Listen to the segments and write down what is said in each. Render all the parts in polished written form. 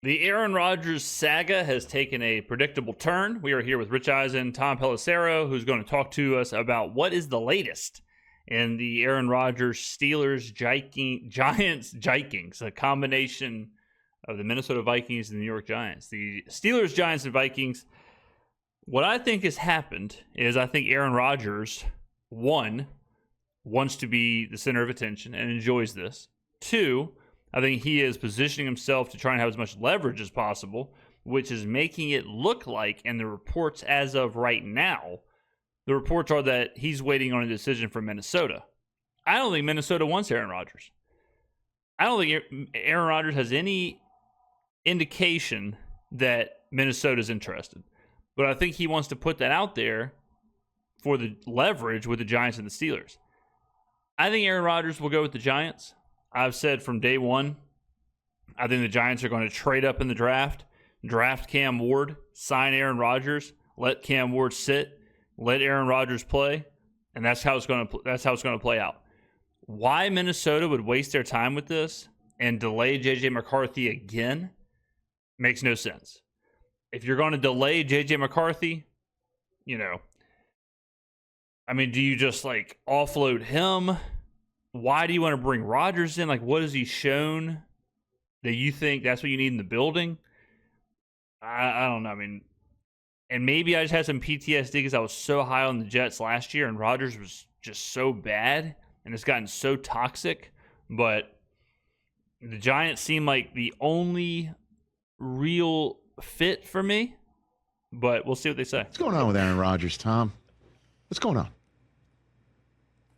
The Aaron Rodgers saga has taken a predictable turn. We are here with Rich Eisen, Tom Pelissero, who's going to talk to us about what is the latest in the Aaron Rodgers Steelers Giants Vikings, a combination of the Minnesota Vikings and the New York Giants. The Steelers, Giants, and Vikings. What I think has happened is I think Aaron Rodgers, one, wants to be the center of attention and enjoys this. Two, I think he is positioning himself to try and have as much leverage as possible, which is making it look like, and the reports as of right now, the reports are that he's waiting on a decision from Minnesota. I don't think Minnesota wants Aaron Rodgers. I don't think Aaron Rodgers has any indication that Minnesota's interested. But I think he wants to put that out there for the leverage with the Giants and the Steelers. I think Aaron Rodgers will go with the Giants. I've said from day one, I think the Giants are going to trade up in the draft Cam Ward, sign Aaron Rodgers, let Cam Ward sit, let Aaron Rodgers play, and that's how it's going to play out. Why Minnesota would waste their time with this and delay J.J. McCarthy again makes no sense. If you're going to delay J.J. McCarthy, do you just offload him? Why do you want to bring Rodgers in? What has he shown that you think that's what you need in the building? I don't know. And maybe I just had some PTSD because I was so high on the Jets last year and Rodgers was just so bad and it's gotten so toxic. But the Giants seem like the only real fit for me. But we'll see what they say. What's going on with Aaron Rodgers, Tom? What's going on?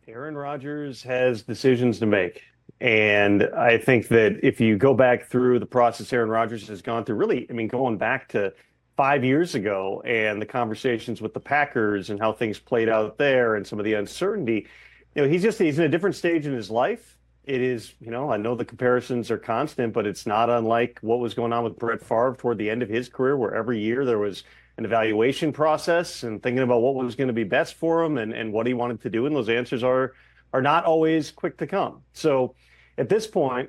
Aaron Rodgers has decisions to make. And I think that if you go back through the process Aaron Rodgers has gone through, really, going back to 5 years ago and the conversations with the Packers and how things played out there and some of the uncertainty, he's in a different stage in his life. It is, I know the comparisons are constant, but it's not unlike what was going on with Brett Favre toward the end of his career, where every year there was an evaluation process and thinking about what was going to be best for him and what he wanted to do. And those answers are not always quick to come. So at this point,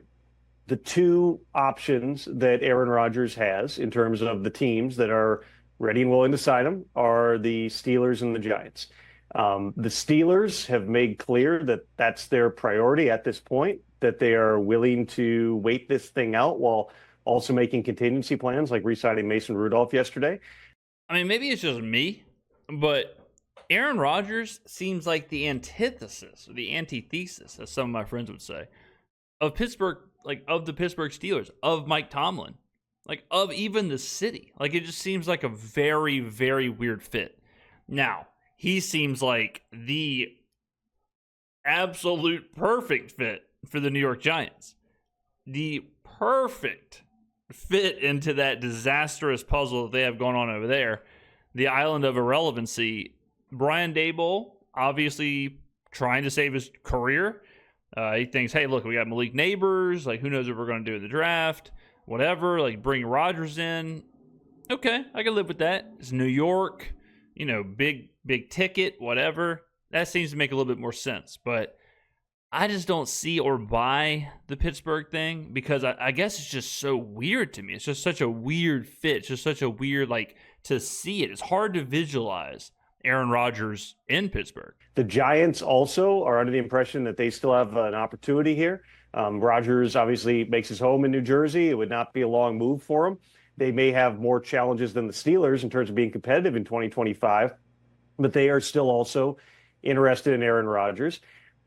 the two options that Aaron Rodgers has in terms of the teams that are ready and willing to sign him are the Steelers and the Giants. The Steelers have made clear that that's their priority at this point, that they are willing to wait this thing out while also making contingency plans like re-signing Mason Rudolph yesterday. Maybe it's just me, but Aaron Rodgers seems like the antithesis, or the antithesis, as some of my friends would say, of Pittsburgh, of the Pittsburgh Steelers, of Mike Tomlin, of even the city. It just seems like a very, very weird fit. Now, he seems like the absolute perfect fit for the New York Giants. The perfect fit into that disastrous puzzle that they have going on over there, the island of irrelevancy. Brian Daboll, obviously trying to save his career. He thinks, hey, look, we got Malik Neighbors. Who knows what we're going to do in the draft? Whatever. Bring Rodgers in. Okay, I can live with that. It's New York, big ticket, whatever. That seems to make a little bit more sense. But I just don't see or buy the Pittsburgh thing because I guess it's just so weird to me. It's just such a weird fit. It's just such a weird, to see it. It's hard to visualize Aaron Rodgers in Pittsburgh. The Giants also are under the impression that they still have an opportunity here. Rodgers obviously makes his home in New Jersey. It would not be a long move for him. They may have more challenges than the Steelers in terms of being competitive in 2025, but they are still also interested in Aaron Rodgers.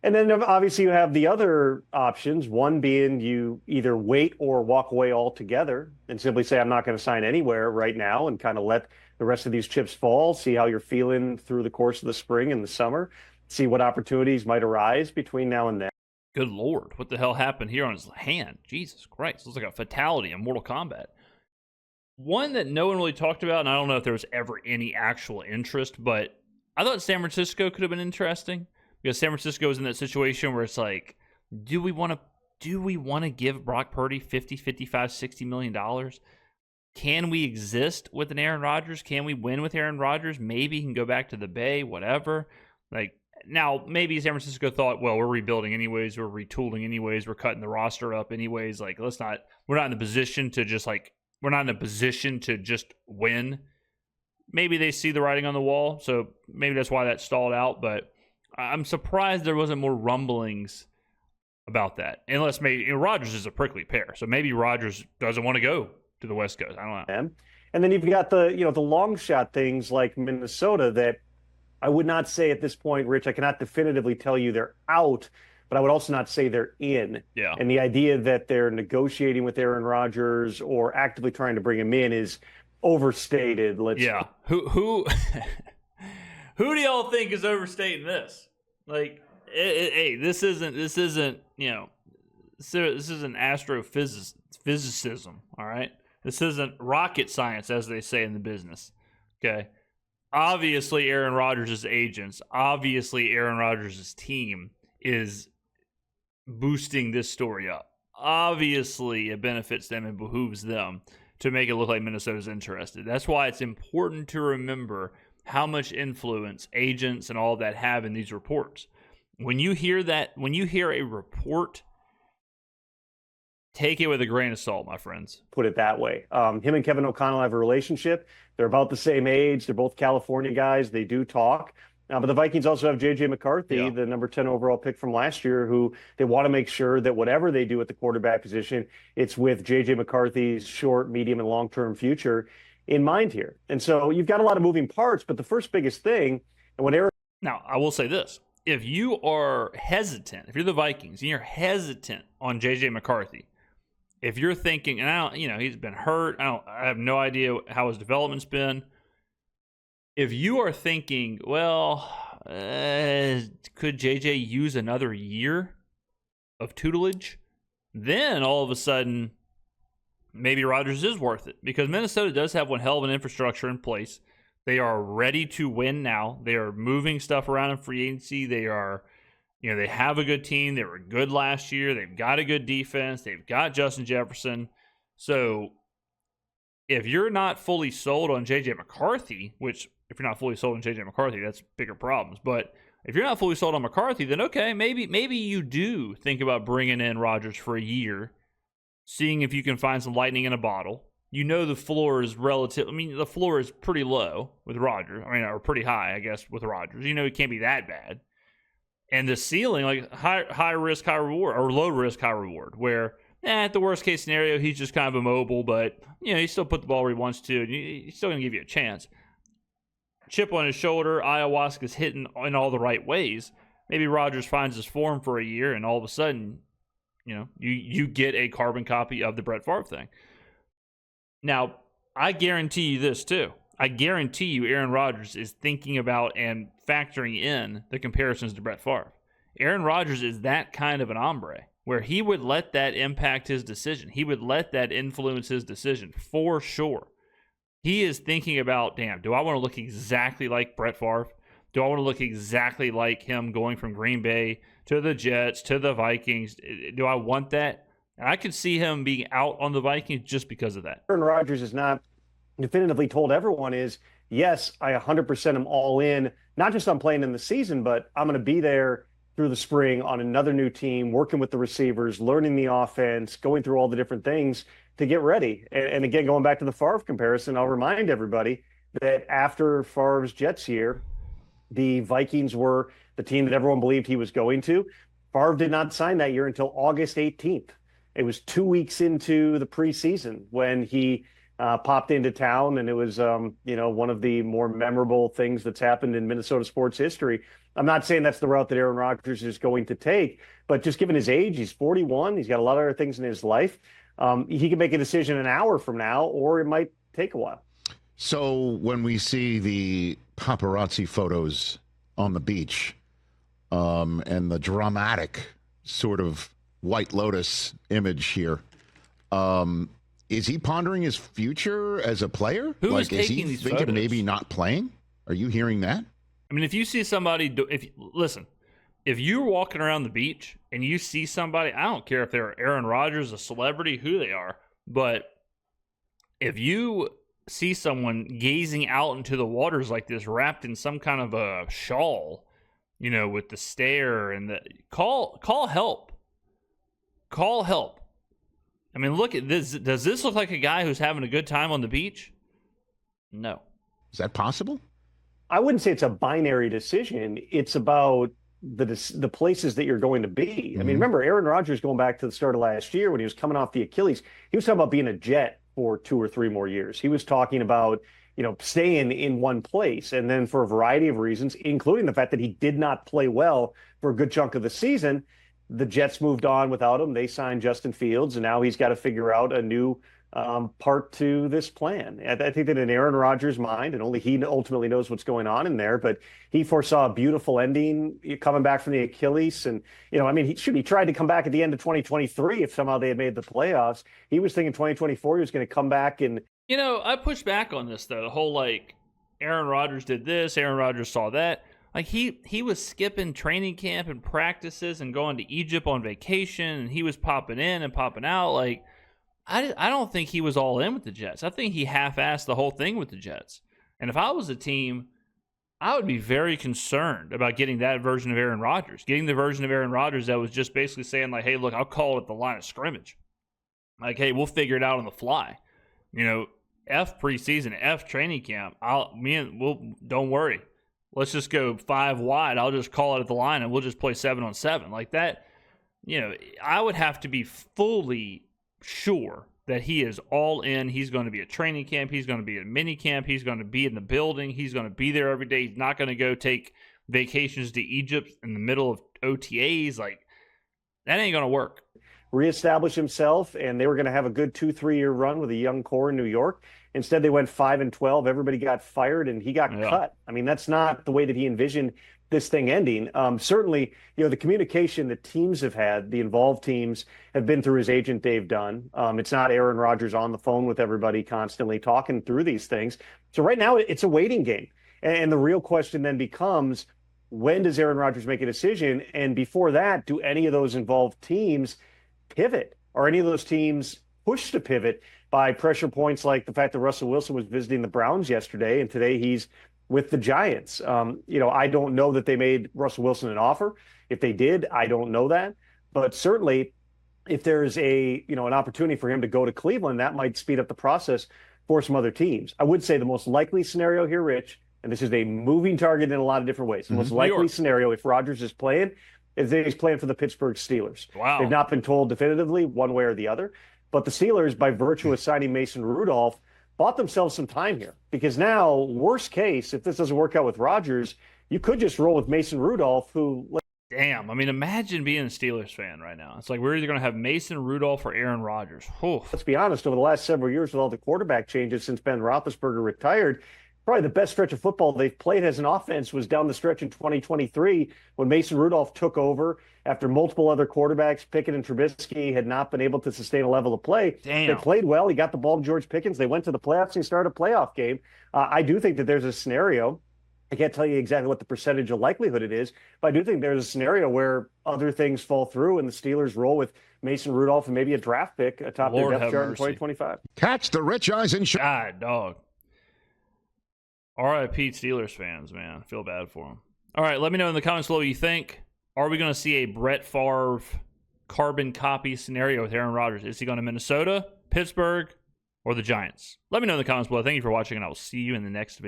And then obviously you have the other options, one being you either wait or walk away altogether and simply say, I'm not going to sign anywhere right now and kind of let the rest of these chips fall, see how you're feeling through the course of the spring and the summer, see what opportunities might arise between now and then. Good Lord, what the hell happened here on his hand? Jesus Christ, it looks like a fatality in Mortal Kombat. One that no one really talked about, and I don't know if there was ever any actual interest, but I thought San Francisco could have been interesting. Because San Francisco is in that situation where it's do we want to give Brock Purdy $50, $55, $60 million? Can we exist with an Aaron Rodgers? Can we win with Aaron Rodgers? Maybe he can go back to the Bay, whatever. Now, maybe San Francisco thought, well, we're rebuilding anyways, we're retooling anyways, we're cutting the roster up anyways. We're not in the position to just we're not in a position to just win. Maybe they see the writing on the wall, so maybe that's why that stalled out. But I'm surprised there wasn't more rumblings about that. Unless maybe Rodgers is a prickly pear, so maybe Rodgers doesn't want to go to the West Coast. I don't know. And then you've got the long shot things like Minnesota that I would not say at this point, Rich, I cannot definitively tell you they're out, but I would also not say they're in. Yeah. And the idea that they're negotiating with Aaron Rodgers or actively trying to bring him in is overstated. Who who do y'all think is overstating this? Like, hey, this isn't this isn't astrophysicism, all right? This isn't rocket science, as they say in the business. Okay. Obviously, Aaron Rodgers' agents, obviously Aaron Rodgers' team is boosting this story up. Obviously, it benefits them and behooves them to make it look like Minnesota's interested. That's why it's important to remember how much influence agents and all of that have in these reports. When you hear a report, take it with a grain of salt, my friends. Put it that way. Him and Kevin O'Connell have a relationship. They're about the same age. They're both California guys. They do talk. But the Vikings also have J.J. McCarthy, the number 10 overall pick from last year, who they want to make sure that whatever they do at the quarterback position, it's with J.J. McCarthy's short, medium, and long-term future in mind here. And so you've got a lot of moving parts, but the first biggest thing, and what Aaron... Now, I will say this. If you are hesitant, if you're the Vikings, and you're hesitant on J.J. McCarthy, if you're thinking, and he's been hurt. I have no idea how his development's been. If you are thinking, well, could JJ use another year of tutelage? Then all of a sudden, maybe Rodgers is worth it, because Minnesota does have one hell of an infrastructure in place. They are ready to win now. They are moving stuff around in free agency. They are, they have a good team. They were good last year. They've got a good defense. They've got Justin Jefferson. So if you're not fully sold on J.J. McCarthy, which if you're not fully sold on J.J. McCarthy, that's bigger problems. But if you're not fully sold on McCarthy, then okay, maybe you do think about bringing in Rodgers for a year, seeing if you can find some lightning in a bottle. The floor is relative. The floor is pretty low with Rodgers. Or pretty high, I guess, with Rodgers. It can't be that bad. And the ceiling, like high risk, high reward, or low risk, high reward, where at the worst case scenario, he's just kind of immobile, but he still put the ball where he wants to, and he's still going to give you a chance. Chip on his shoulder, ayahuasca's hitting in all the right ways. Maybe Rodgers finds his form for a year, and all of a sudden, you get a carbon copy of the Brett Favre thing. Now, I guarantee you this too. I guarantee you Aaron Rodgers is thinking about and factoring in the comparisons to Brett Favre. Aaron Rodgers is that kind of an hombre where he would let that impact his decision. He would let that influence his decision for sure. He is thinking about, damn, do I want to look exactly like Brett Favre? Do I want to look exactly like him going from Green Bay to the Jets to the Vikings? Do I want that? And I could see him being out on the Vikings just because of that. Aaron Rodgers has not definitively told everyone is, yes, I 100% am all in, not just on playing in the season, but I'm going to be there through the spring on another new team, working with the receivers, learning the offense, going through all the different things to get ready. And again, going back to the Favre comparison, I'll remind everybody that after Favre's Jets year, the Vikings were the team that everyone believed he was going to. Favre did not sign that year until August 18th. It was 2 weeks into the preseason when he popped into town, and it was, one of the more memorable things that's happened in Minnesota sports history. I'm not saying that's the route that Aaron Rodgers is going to take, but just given his age, he's 41. He's got a lot of other things in his life. He can make a decision an hour from now, or it might take a while. So when we see the paparazzi photos on the beach and the dramatic sort of White Lotus image here, is he pondering his future as a player? Who is he taking these thinking photos? Maybe not playing? Are you hearing that? If you see somebody, if you're walking around the beach and you see somebody, I don't care if they're Aaron Rodgers, a celebrity, who they are, but if you see someone gazing out into the waters like this, wrapped in some kind of a shawl, with the stare and the call help. Call help. I mean, look at this. Does this look like a guy who's having a good time on the beach? No. Is that possible? I wouldn't say it's a binary decision. It's about the places that you're going to be. I mean, remember Aaron Rodgers going back to the start of last year when he was coming off the Achilles, he was talking about being a Jet for 2 or 3 more years. He was talking about, staying in one place. And then for a variety of reasons, including the fact that he did not play well for a good chunk of the season, the Jets moved on without him. They signed Justin Fields, and now he's got to figure out a new part to this plan. I think that in Aaron Rodgers' mind, and only he ultimately knows what's going on in there, but he foresaw a beautiful ending coming back from the Achilles. And, he tried to come back at the end of 2023 if somehow they had made the playoffs. He was thinking 2024 he was going to come back and. I pushed back on this, though. The whole, Aaron Rodgers did this, Aaron Rodgers saw that. He was skipping training camp and practices and going to Egypt on vacation, and he was popping in and popping out. I don't think he was all in with the Jets. I think he half-assed the whole thing with the Jets. And if I was a team, I would be very concerned about getting that version of Aaron Rodgers, getting the version of Aaron Rodgers that was just basically saying, hey, look, I'll call it at the line of scrimmage. Hey, we'll figure it out on the fly. F preseason, F training camp. Don't worry. Let's just go 5 wide. I'll just call it at the line, and we'll just play 7-on-7 like that. I would have to be fully sure that he is all in. He's going to be at training camp. He's going to be at mini camp. He's going to be in the building. He's going to be there every day. He's not going to go take vacations to Egypt in the middle of OTAs. That ain't going to work. Reestablish himself, and they were going to have a good 2-3 year run with a young core in New York. Instead, they went 5-12. Everybody got fired, and he got cut. I mean, that's not the way that he envisioned this thing ending. Certainly, the communication that teams have had, the involved teams, have been through his agent, Dave Dunn. It's not Aaron Rodgers on the phone with everybody constantly talking through these things. So right now, it's a waiting game. And the real question then becomes, when does Aaron Rodgers make a decision? And before that, do any of those involved teams pivot? Or any of those teams push to pivot by pressure points like the fact that Russell Wilson was visiting the Browns yesterday, and today he's with the Giants? I don't know that they made Russell Wilson an offer. If they did, I don't know that. But certainly, if there's an opportunity for him to go to Cleveland, that might speed up the process for some other teams. I would say the most likely scenario here, Rich, and this is a moving target in a lot of different ways. The most likely scenario, if Rodgers is playing, is that he's playing for the Pittsburgh Steelers. Wow. They've not been told definitively one way or the other. But the Steelers, by virtue of signing Mason Rudolph, bought themselves some time here. Because now, worst case, if this doesn't work out with Rodgers, you could just roll with Mason Rudolph, who... Damn. I mean, imagine being a Steelers fan right now. It's we're either going to have Mason Rudolph or Aaron Rodgers. Oof. Let's be honest, over the last several years with all the quarterback changes since Ben Roethlisberger retired, probably the best stretch of football they've played as an offense was down the stretch in 2023 when Mason Rudolph took over after multiple other quarterbacks, Pickett and Trubisky, had not been able to sustain a level of play. Damn. They played well. He got the ball to George Pickens. They went to the playoffs and started a playoff game. I do think that there's a scenario. I can't tell you exactly what the percentage of likelihood it is, but I do think there's a scenario where other things fall through and the Steelers roll with Mason Rudolph and maybe a draft pick atop their depth chart in 2025. Catch the Rich Eisen show. God, dog. R.I.P. Steelers fans, man. I feel bad for them. All right, let me know in the comments below what you think. Are we going to see a Brett Favre carbon copy scenario with Aaron Rodgers? Is he going to Minnesota, Pittsburgh, or the Giants? Let me know in the comments below. Thank you for watching, and I will see you in the next video.